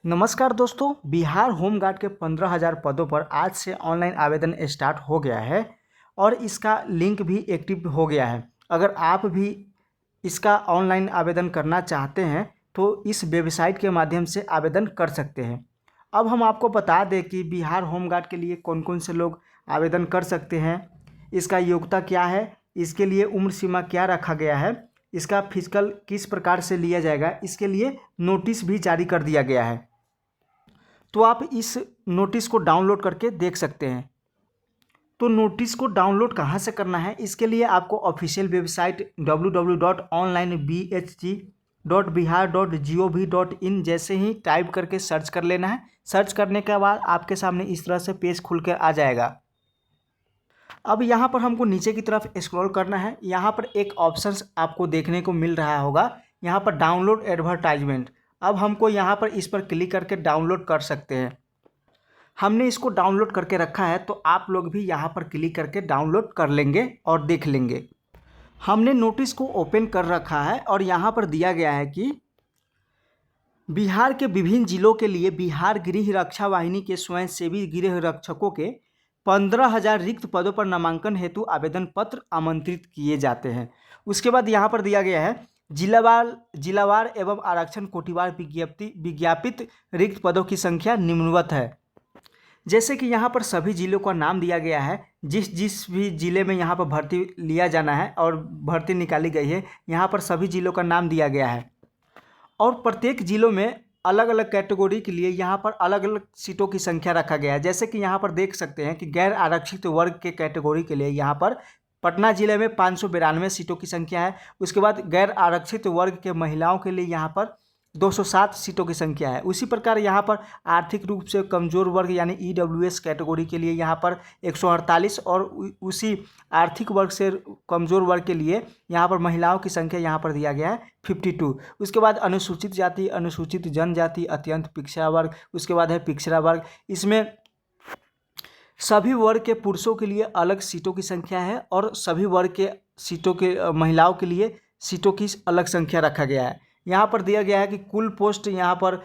नमस्कार दोस्तों, बिहार होमगार्ड के 15,000 पदों पर आज से ऑनलाइन आवेदन स्टार्ट हो गया है और इसका लिंक भी एक्टिव हो गया है। अगर आप भी इसका ऑनलाइन आवेदन करना चाहते हैं तो इस वेबसाइट के माध्यम से आवेदन कर सकते हैं। अब हम आपको बता दें कि बिहार होमगार्ड के लिए कौन कौन से लोग आवेदन कर सकते हैं, इसका योग्यता क्या है, इसके लिए उम्र सीमा क्या रखा गया है, इसका फिजिकल किस प्रकार से लिया जाएगा, इसके लिए नोटिस भी जारी कर दिया गया है। तो आप इस नोटिस को डाउनलोड करके देख सकते हैं। तो नोटिस को डाउनलोड कहाँ से करना है, इसके लिए आपको ऑफिशियल वेबसाइट www.onlinebhg.bihar.gov.in जैसे ही टाइप करके सर्च कर लेना है। सर्च करने के बाद आपके सामने इस तरह से पेज खुल कर आ जाएगा। अब यहाँ पर हमको नीचे की तरफ स्क्रॉल करना है। यहाँ पर एक ऑप्शंस आपको देखने को मिल रहा होगा, यहाँ पर डाउनलोड एडवर्टाइजमेंट। अब हमको यहाँ पर इस पर क्लिक करके डाउनलोड कर सकते हैं। हमने इसको डाउनलोड करके रखा है तो आप लोग भी यहाँ पर क्लिक करके डाउनलोड कर लेंगे और देख लेंगे। हमने नोटिस को ओपन कर रखा है और यहाँ पर दिया गया है कि बिहार के विभिन्न जिलों के लिए बिहार गृह रक्षा वाहिनी के स्वयंसेवी गृह रक्षकों के 15,000 रिक्त पदों पर नामांकन हेतु आवेदन पत्र आमंत्रित किए जाते हैं। उसके बाद यहाँ पर दिया गया है जिलावार एवं आरक्षण कोटिवार विज्ञापित रिक्त पदों की संख्या निम्नवत है। जैसे कि यहाँ पर सभी जिलों का नाम दिया गया है, जिस भी जिले में यहाँ पर भर्ती लिया जाना है और भर्ती निकाली गई है, यहाँ पर सभी जिलों का नाम दिया गया है। और प्रत्येक जिलों में अलग अलग कैटेगरी के लिए यहाँ पर अलग अलग सीटों की संख्या रखा गया है। जैसे कि यहाँ पर देख सकते हैं कि गैर आरक्षित वर्ग के कैटेगरी के लिए यहाँ पर पटना जिले में 592 सीटों की संख्या है। उसके बाद गैर आरक्षित वर्ग के महिलाओं के लिए यहाँ पर 207 सीटों की संख्या है। उसी प्रकार यहाँ पर आर्थिक रूप से कमज़ोर वर्ग यानी EWS कैटेगरी के लिए यहाँ पर 148 और उसी आर्थिक वर्ग से कमज़ोर वर्ग के लिए यहाँ पर महिलाओं की संख्या यहाँ पर दिया गया है 52। उसके बाद अनुसूचित जाति, अनुसूचित जनजाति, अत्यंत पिछड़ा वर्ग, उसके बाद है पिछड़ा वर्ग। इसमें सभी वर्ग के पुरुषों के लिए अलग सीटों की संख्या है और सभी वर्ग के सीटों के महिलाओं के लिए सीटों की अलग संख्या रखा गया है। यहाँ पर दिया गया है कि कुल पोस्ट यहाँ पर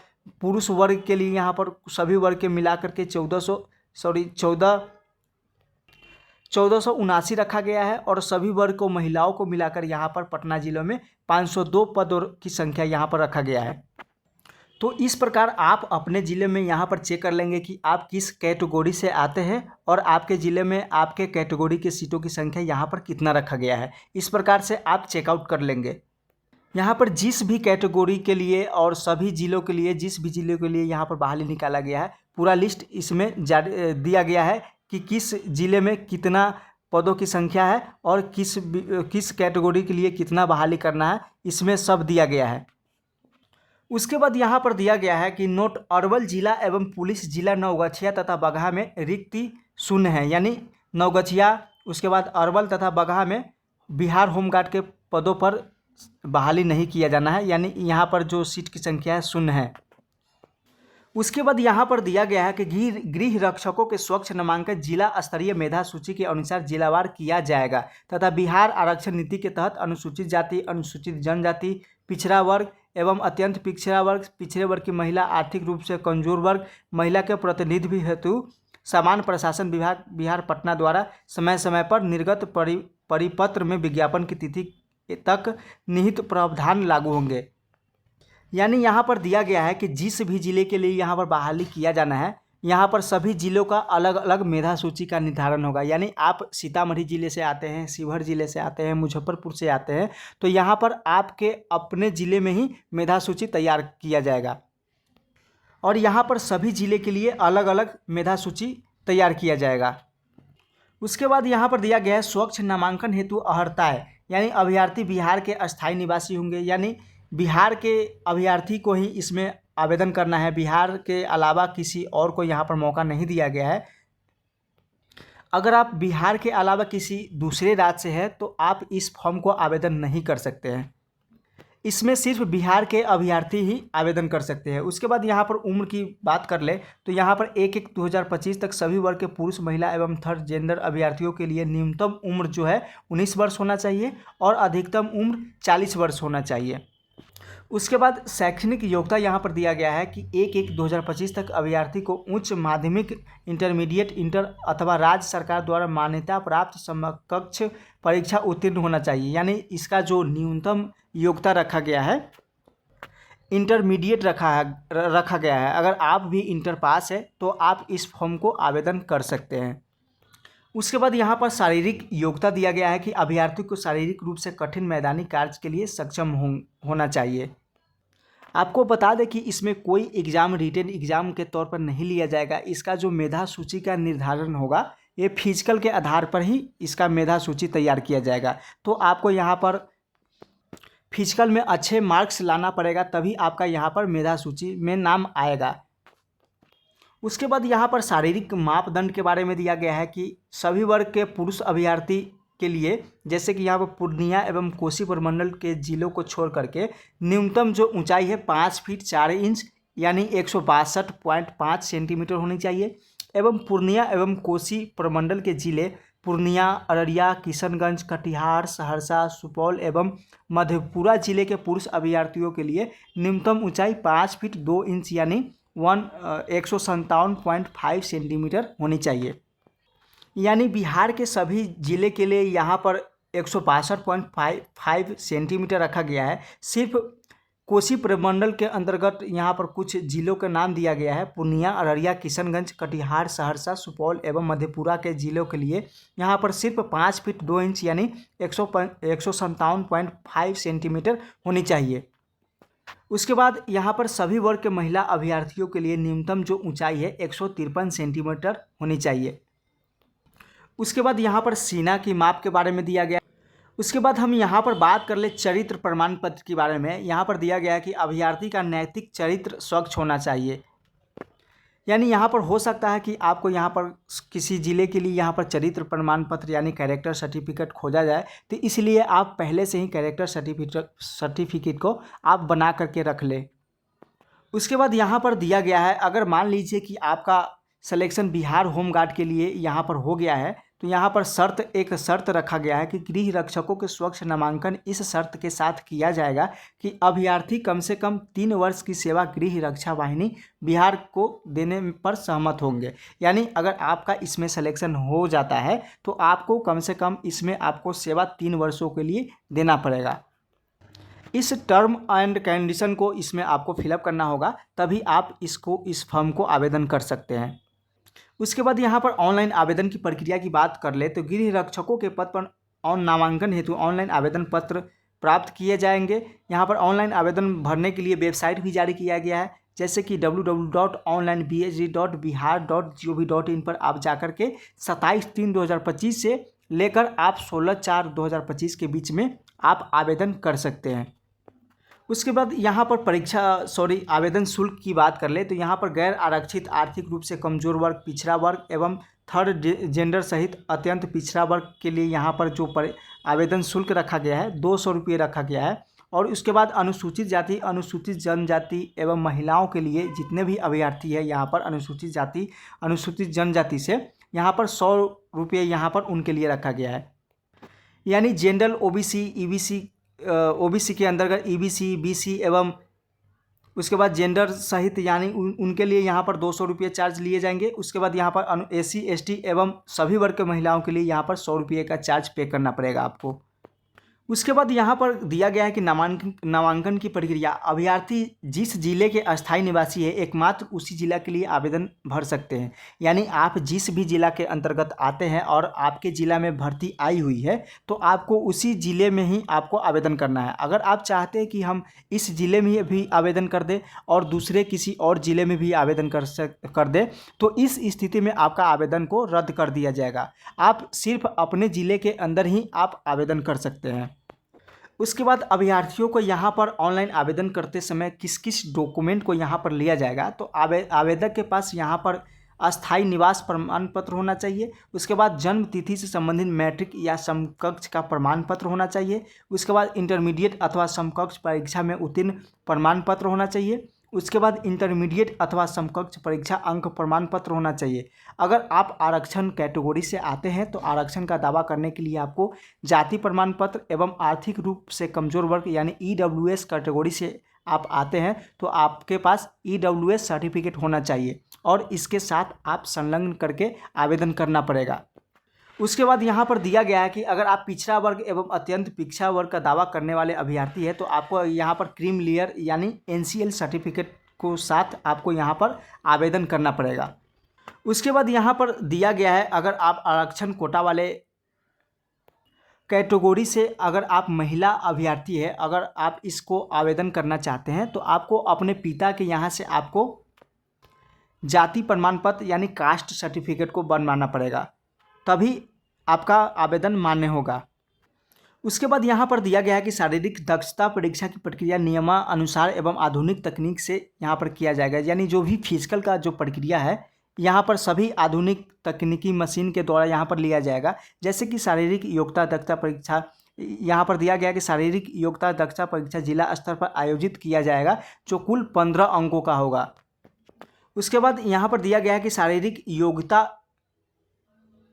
पुरुष वर्ग के लिए यहाँ पर सभी वर्ग के मिलाकर के 1479 रखा गया है और सभी वर्ग को महिलाओं को मिलाकर यहाँ पर पटना जिलों में 502 पदों की संख्या यहाँ पर रखा गया है। तो इस प्रकार आप अपने ज़िले में यहाँ पर चेक कर लेंगे कि आप किस कैटेगरी से आते हैं और आपके ज़िले में आपके कैटेगरी के सीटों की संख्या यहाँ पर कितना रखा गया है। इस प्रकार से आप चेकआउट कर लेंगे। यहाँ पर जिस भी कैटेगरी के लिए और सभी जिलों के लिए जिस भी जिले के लिए यहाँ पर बहाली निकाला गया है, पूरा लिस्ट इसमें दिया गया है कि किस जिले में कितना पदों की संख्या है और किस कैटेगरी के लिए कितना बहाली करना है, इसमें सब दिया गया है। उसके बाद यहाँ पर दिया गया है कि नोट अरवल जिला एवं पुलिस जिला नवगछिया तथा बगहा में रिक्ति शून्य है, यानी नवगछिया उसके बाद अरवल तथा बगहा में बिहार होमगार्ड के पदों पर बहाली नहीं किया जाना है, यानी यहाँ पर जो सीट की संख्या है शून्य है। उसके बाद यहाँ पर दिया गया है कि गृह रक्षकों के स्वच्छ नामांकन जिला स्तरीय मेधा सूची के अनुसार जिलावार किया जाएगा तथा बिहार आरक्षण नीति के तहत अनुसूचित जाति, अनुसूचित जनजाति, पिछड़ा वर्ग एवं अत्यंत पिछड़ा वर्ग, पिछड़े वर्ग की महिला, आर्थिक रूप से कमजोर वर्ग, महिला के प्रतिनिधि हेतु सामान्य प्रशासन विभाग बिहार पटना द्वारा समय समय पर निर्गत परिपत्र में विज्ञापन की तिथि तक निहित प्रावधान लागू होंगे। यानी यहाँ पर दिया गया है कि जिस भी जिले के लिए यहाँ पर बहाली किया जाना है, यहाँ पर सभी जिलों का अलग अलग मेधा सूची का निर्धारण होगा। यानी आप सीतामढ़ी जिले से आते हैं, शिवहर जिले से आते हैं, मुजफ्फरपुर से आते हैं, तो यहाँ पर आपके अपने ज़िले में ही मेधा सूची तैयार किया जाएगा और यहाँ पर सभी जिले के लिए अलग अलग मेधा सूची तैयार किया जाएगा। उसके बाद यहाँ पर दिया गया है स्वच्छ नामांकन हेतु अर्हताएं, यानी अभ्यर्थी बिहार के अस्थायी निवासी होंगे, यानी बिहार के अभ्यर्थी को ही इसमें आवेदन करना है। बिहार के अलावा किसी और को यहाँ पर मौका नहीं दिया गया है। अगर आप बिहार के अलावा किसी दूसरे राज्य से हैं तो आप इस फॉर्म को आवेदन नहीं कर सकते हैं। इसमें सिर्फ बिहार के अभ्यर्थी ही आवेदन कर सकते हैं। उसके बाद यहाँ पर उम्र की बात कर ले तो यहाँ पर 1/1/2025 तक सभी वर्ग के पुरुष, महिला एवं थर्ड जेंडर अभ्यर्थियों के लिए न्यूनतम उम्र जो है 19 वर्ष होना चाहिए और अधिकतम उम्र 40 वर्ष होना चाहिए। उसके बाद शैक्षणिक योग्यता यहाँ पर दिया गया है कि 1/1/2025 तक अभ्यर्थी को उच्च माध्यमिक, इंटरमीडिएट, इंटर अथवा राज्य सरकार द्वारा मान्यता प्राप्त समकक्ष परीक्षा उत्तीर्ण होना चाहिए। यानी इसका जो न्यूनतम योग्यता रखा गया है इंटरमीडिएट रखा गया है। अगर आप भी इंटर पास है तो आप इस फॉर्म को आवेदन कर सकते हैं। उसके बाद यहाँ पर शारीरिक योग्यता दिया गया है कि अभ्यर्थी को शारीरिक रूप से कठिन मैदानी कार्य के लिए सक्षम होना चाहिए। आपको बता दें कि इसमें कोई एग्ज़ाम रिटेन एग्ज़ाम के तौर पर नहीं लिया जाएगा। इसका जो मेधा सूची का निर्धारण होगा ये फिजिकल के आधार पर ही इसका मेधा सूची तैयार किया जाएगा। तो आपको यहाँ पर फिजिकल में अच्छे मार्क्स लाना पड़ेगा, तभी आपका यहाँ पर मेधा सूची में नाम आएगा। उसके बाद यहाँ पर शारीरिक मापदंड के बारे में दिया गया है कि सभी वर्ग के पुरुष अभ्यर्थी के लिए, जैसे कि यहाँ पर पूर्णिया एवं कोसी प्रमंडल के जिलों को छोड़ करके न्यूनतम जो ऊंचाई है 5 फीट 4 इंच यानी 162.5 सेंटीमीटर होनी चाहिए। एवं पूर्णिया एवं कोसी प्रमंडल के जिले पूर्णिया, अररिया, किशनगंज, कटिहार, सहरसा, सुपौल एवं मधेपुरा जिले के पुरुष अभ्यर्थियों के लिए न्यूनतम ऊंचाई 5 फीट 2 इंच यानी 157.5 सेंटीमीटर होनी चाहिए। यानी बिहार के सभी जिले के लिए यहाँ पर 162.5 सेंटीमीटर रखा गया है। सिर्फ कोसी प्रमंडल के अंतर्गत यहाँ पर कुछ जिलों का नाम दिया गया है। पूर्णिया, अररिया, किशनगंज, कटिहार, सहरसा, सुपौल एवं मधेपुरा के जिलों के लिए यहाँ पर सिर्फ 5 फीट 2 इंच यानी 157.5 सेंटीमीटर होनी चाहिए। उसके बाद यहाँ पर सभी वर्ग के महिला अभ्यर्थियों के लिए न्यूनतम जो ऊंचाई है 153 सेंटीमीटर होनी चाहिए। उसके बाद यहाँ पर सीना की माप के बारे में दिया गया। उसके बाद हम यहाँ पर बात कर ले चरित्र प्रमाण पत्र के बारे में। यहाँ पर दिया गया है कि अभ्यर्थी का नैतिक चरित्र स्वच्छ होना चाहिए। यानी यहाँ पर हो सकता है कि आपको यहाँ पर किसी ज़िले के लिए यहाँ पर चरित्र प्रमाण पत्र यानी कैरेक्टर सर्टिफिकेट खोजा जाए, तो इसलिए आप पहले से ही कैरेक्टर सर्टिफिकेट को आप बना करके रख लें। उसके बाद यहाँ पर दिया गया है, अगर मान लीजिए कि आपका सिलेक्शन बिहार होमगार्ड के लिए यहाँ पर हो गया है, तो यहाँ पर एक शर्त रखा गया है कि गृह रक्षकों के स्वच्छ नामांकन इस शर्त के साथ किया जाएगा कि अभ्यर्थी कम से कम 3 वर्ष की सेवा गृह रक्षा वाहिनी बिहार को देने पर सहमत होंगे। यानी अगर आपका इसमें सिलेक्शन हो जाता है तो आपको कम से कम इसमें आपको सेवा 3 वर्षों के लिए देना पड़ेगा। इस टर्म एंड कंडीशन को इसमें आपको फिलअप करना होगा, तभी आप इस फॉर्म को आवेदन कर सकते हैं। उसके बाद यहाँ पर ऑनलाइन आवेदन की प्रक्रिया की बात कर ले तो गृह रक्षकों के पद पर नामांकन हेतु ऑनलाइन आवेदन पत्र प्राप्त किए जाएंगे। यहाँ पर ऑनलाइन आवेदन भरने के लिए वेबसाइट भी जारी किया गया है, जैसे कि www.onlinebhd.bihar.gov.in पर आप जाकर के 27/3/2025 से लेकर आप 16/4/2025 के बीच में आप आवेदन कर सकते हैं। उसके बाद यहाँ पर आवेदन शुल्क की बात कर ले तो यहाँ पर गैर आरक्षित, आर्थिक रूप से कमजोर वर्ग, पिछड़ा वर्ग एवं थर्ड जेंडर सहित अत्यंत पिछड़ा वर्ग के लिए यहाँ पर जो आवेदन शुल्क रखा गया है 200 रुपये रखा गया है। और उसके बाद अनुसूचित जाति, अनुसूचित जनजाति एवं महिलाओं के लिए जितने भी अभ्यर्थी है यहाँ पर अनुसूचित जाति, अनुसूचित जनजाति से यहाँ पर 100 रुपये यहाँ पर उनके लिए रखा गया है। यानी जनरल, ओबीसी के अंतर्गत ईबीसी, बीसी एवं उसके बाद जेंडर सहित यानी उनके लिए यहाँ पर 200 रुपये चार्ज लिए जाएंगे। उसके बाद यहाँ पर एससी, एसटी एवं सभी वर्ग के महिलाओं के लिए यहाँ पर 100 रुपये का चार्ज पे करना पड़ेगा आपको। उसके बाद यहाँ पर दिया गया है कि नामांकन की प्रक्रिया, अभ्यर्थी जिस जिले के अस्थायी निवासी है एकमात्र उसी जिला के लिए आवेदन भर सकते हैं। यानी आप जिस भी जिला के अंतर्गत आते हैं और आपके ज़िला में भर्ती आई हुई है तो आपको उसी ज़िले में ही आपको आवेदन करना है। अगर आप चाहते हैं कि हम इस ज़िले में भी आवेदन कर दें और दूसरे किसी और ज़िले में भी आवेदन कर दें तो इस स्थिति में आपका आवेदन को रद्द कर दिया जाएगा। आप सिर्फ अपने ज़िले के अंदर ही आप आवेदन कर सकते हैं। उसके बाद अभ्यर्थियों को यहाँ पर ऑनलाइन आवेदन करते समय किस किस डॉक्यूमेंट को यहाँ पर लिया जाएगा, तो आवेदक के पास यहाँ पर अस्थायी निवास प्रमाण पत्र होना चाहिए। उसके बाद जन्म तिथि से संबंधित मैट्रिक या समकक्ष का प्रमाण पत्र होना चाहिए। उसके बाद इंटरमीडिएट अथवा समकक्ष परीक्षा में उत्तीर्ण प्रमाण पत्र होना चाहिए। उसके बाद इंटरमीडिएट अथवा समकक्ष परीक्षा अंक प्रमाण पत्र होना चाहिए। अगर आप आरक्षण कैटेगरी से आते हैं तो आरक्षण का दावा करने के लिए आपको जाति प्रमाण पत्र एवं आर्थिक रूप से कमजोर वर्ग यानी ईडब्ल्यूएस कैटेगरी से आप आते हैं तो आपके पास EWS सर्टिफिकेट होना चाहिए और इसके साथ आप संलग्न करके आवेदन करना पड़ेगा। उसके बाद यहाँ पर दिया गया है कि अगर आप पिछड़ा वर्ग एवं अत्यंत पिछड़ा वर्ग का दावा करने वाले अभ्यर्थी है तो आपको यहाँ पर क्रीम लेयर यानी NCL सर्टिफिकेट को साथ आपको यहाँ पर आवेदन करना पड़ेगा। उसके बाद यहाँ पर दिया गया है अगर आप आरक्षण कोटा वाले कैटेगरी से अगर आप महिला अभ्यर्थी है, अगर आप इसको आवेदन करना चाहते हैं तो आपको अपने पिता के यहाँ से आपको जाति प्रमाण पत्र यानी कास्ट सर्टिफिकेट को बनवाना पड़ेगा, तभी आपका आवेदन मान्य होगा। उसके बाद यहाँ पर दिया गया है कि शारीरिक दक्षता परीक्षा की प्रक्रिया नियमानुसार एवं आधुनिक तकनीक से यहाँ पर किया जाएगा, यानी जो भी फिजिकल का जो प्रक्रिया है यहाँ पर सभी आधुनिक तकनीकी मशीन के द्वारा यहाँ पर लिया जाएगा। जैसे कि शारीरिक योग्यता दक्षता परीक्षा यहाँ पर दिया गया कि शारीरिक योग्यता दक्षता परीक्षा जिला स्तर पर आयोजित किया जाएगा जो कुल 15 अंकों का होगा। उसके बाद यहाँ पर दिया गया है कि शारीरिक योग्यता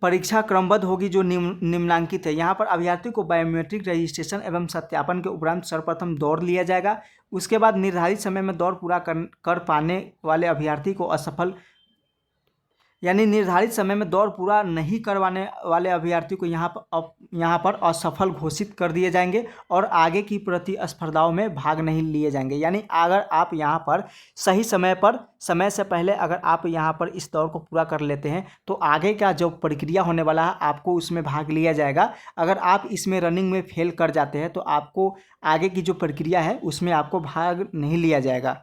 परीक्षा क्रमबद्ध होगी जो निम्नांकित है। यहाँ पर अभ्यर्थी को बायोमेट्रिक रजिस्ट्रेशन एवं सत्यापन के उपरांत सर्वप्रथम दौड़ लिया जाएगा। उसके बाद निर्धारित समय में दौड़ पूरा कर पाने वाले अभ्यर्थी को असफल यानी निर्धारित समय में दौड़ पूरा नहीं करवाने वाले अभ्यर्थी को यहाँ पर असफल घोषित कर दिए जाएंगे और आगे की प्रतिस्पर्धाओं में भाग नहीं लिए जाएंगे। यानी अगर आप यहाँ पर सही समय से पहले अगर आप यहाँ पर इस दौड़ को पूरा कर लेते हैं तो आगे का जो प्रक्रिया होने वाला है आपको उसमें भाग लिया जाएगा। अगर आप इसमें रनिंग में फेल कर जाते हैं तो आपको आगे की जो प्रक्रिया है उसमें आपको भाग नहीं लिया जाएगा।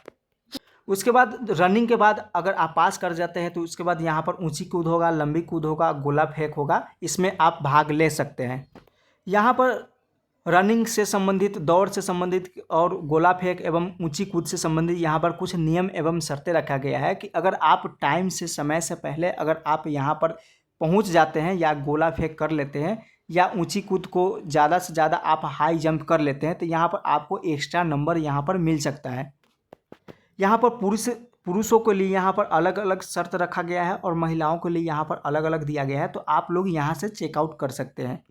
उसके बाद रनिंग के बाद अगर आप पास कर जाते हैं तो उसके बाद यहाँ पर ऊंची कूद होगा, लंबी कूद होगा, गोला फेंक होगा, इसमें आप भाग ले सकते हैं। यहाँ पर रनिंग से संबंधित, दौड़ से संबंधित और गोला फेंक एवं ऊंची कूद से संबंधित यहाँ पर कुछ नियम एवं शर्तें रखा गया है कि अगर आप टाइम से समय से पहले अगर आप यहाँ पर पहुँच जाते हैं या गोला फेंक कर लेते हैं या ऊंची कूद को ज़्यादा से ज़्यादा आप हाई जंप कर लेते हैं तो यहाँ पर आपको एक्स्ट्रा नंबर यहाँ पर मिल सकता है। यहाँ पर पुरुषों के लिए यहाँ पर अलग अलग शर्त रखा गया है और महिलाओं के लिए यहाँ पर अलग अलग दिया गया है, तो आप लोग यहाँ से चेकआउट कर सकते हैं।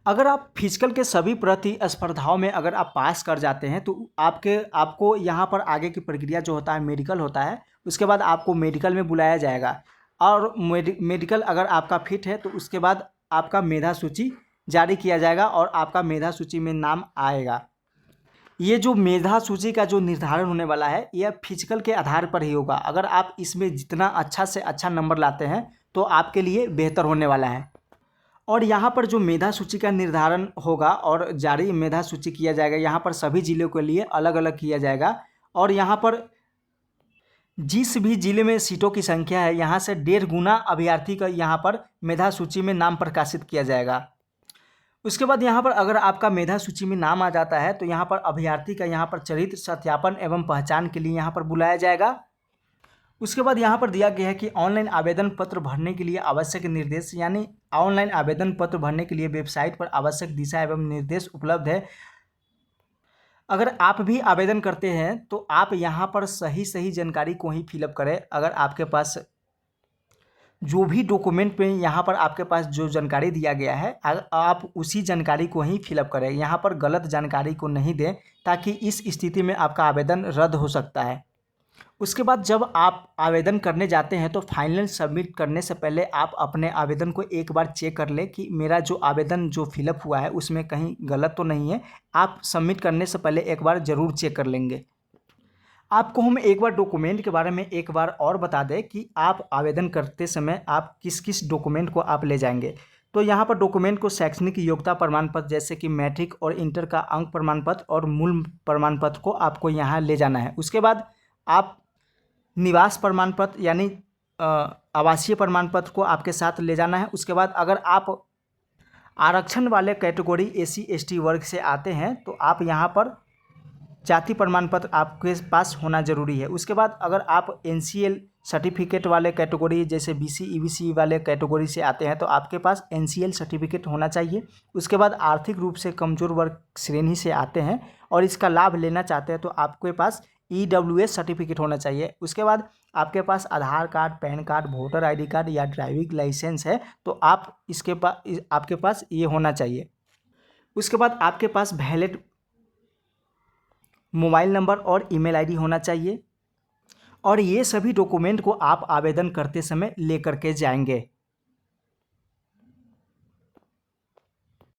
अगर आप फिजिकल के सभी प्रतिस्पर्धाओं में अगर आप पास कर जाते हैं तो आपको यहाँ पर आगे की प्रक्रिया जो होता है मेडिकल होता है, उसके बाद आपको मेडिकल में बुलाया जाएगा और मेडिकल अगर आपका फिट है तो उसके बाद आपका मेधा सूची जारी किया जाएगा और आपका मेधा सूची में नाम आएगा। ये जो मेधा सूची का जो निर्धारण होने वाला है यह फिजिकल के आधार पर ही होगा। अगर आप इसमें जितना अच्छा से अच्छा नंबर लाते हैं तो आपके लिए बेहतर होने वाला है। और यहाँ पर जो मेधा सूची का निर्धारण होगा और जारी मेधा सूची किया जाएगा, यहाँ पर सभी जिलों के लिए अलग अलग किया जाएगा और यहाँ पर जिस भी जिले में सीटों की संख्या है यहाँ से 1.5 गुना अभ्यर्थी का यहाँ पर मेधा सूची में नाम प्रकाशित किया जाएगा। उसके बाद यहाँ पर अगर आपका मेधा सूची में नाम आ जाता है तो यहाँ पर अभ्यर्थी का यहाँ पर चरित्र सत्यापन एवं पहचान के लिए यहाँ पर बुलाया जाएगा। उसके बाद यहाँ पर दिया गया है कि ऑनलाइन आवेदन पत्र भरने के लिए आवश्यक निर्देश, यानी ऑनलाइन आवेदन पत्र भरने के लिए वेबसाइट पर आवश्यक दिशा एवं निर्देश उपलब्ध है। अगर आप भी आवेदन करते हैं तो आप यहाँ पर सही जानकारी को ही फिलअप करें। अगर आपके पास जो भी डॉक्यूमेंट पे यहाँ पर आपके पास जो जानकारी दिया गया है आप उसी जानकारी को ही फिलअप करें, यहाँ पर गलत जानकारी को नहीं दें ताकि इस स्थिति में आपका आवेदन रद्द हो सकता है। उसके बाद जब आप आवेदन करने जाते हैं तो फाइनल सबमिट करने से पहले आप अपने आवेदन को एक बार चेक कर लें कि मेरा जो आवेदन जो फिलअप हुआ है उसमें कहीं गलत तो नहीं है। आप सबमिट करने से पहले एक बार ज़रूर चेक कर लेंगे। आपको हम एक बार डॉक्यूमेंट के बारे में एक बार और बता दें कि आप आवेदन करते समय आप किस किस डॉक्यूमेंट को आप ले जाएंगे। तो यहाँ पर डॉक्यूमेंट को शैक्षणिक योग्यता प्रमाण पत्र जैसे कि मैट्रिक और इंटर का अंक प्रमाण पत्र और मूल प्रमाण पत्र को आपको यहाँ ले जाना है। उसके बाद आप निवास प्रमाण पत्र यानी आवासीय प्रमाण पत्र को आपके साथ ले जाना है। उसके बाद अगर आप आरक्षण वाले कैटेगरी SC ST वर्ग से आते हैं तो आप यहाँ पर जाति प्रमाण पत्र आपके पास होना जरूरी है। उसके बाद अगर आप NCL सर्टिफिकेट वाले कैटेगरी जैसे BC EBC वाले कैटेगरी से आते हैं तो आपके पास NCL सर्टिफिकेट होना चाहिए। उसके बाद आर्थिक रूप से कमज़ोर वर्ग श्रेणी से आते हैं और इसका लाभ लेना चाहते हैं तो आपके पास EWS सर्टिफिकेट होना चाहिए। उसके बाद आपके पास Aadhaar card, PAN card, voter ID card या ड्राइविंग लाइसेंस है तो आपके पास ये होना चाहिए। उसके बाद आपके पास वैलिड मोबाइल नंबर और ईमेल आईडी होना चाहिए और ये सभी डॉक्यूमेंट को आप आवेदन करते समय लेकर के जाएंगे।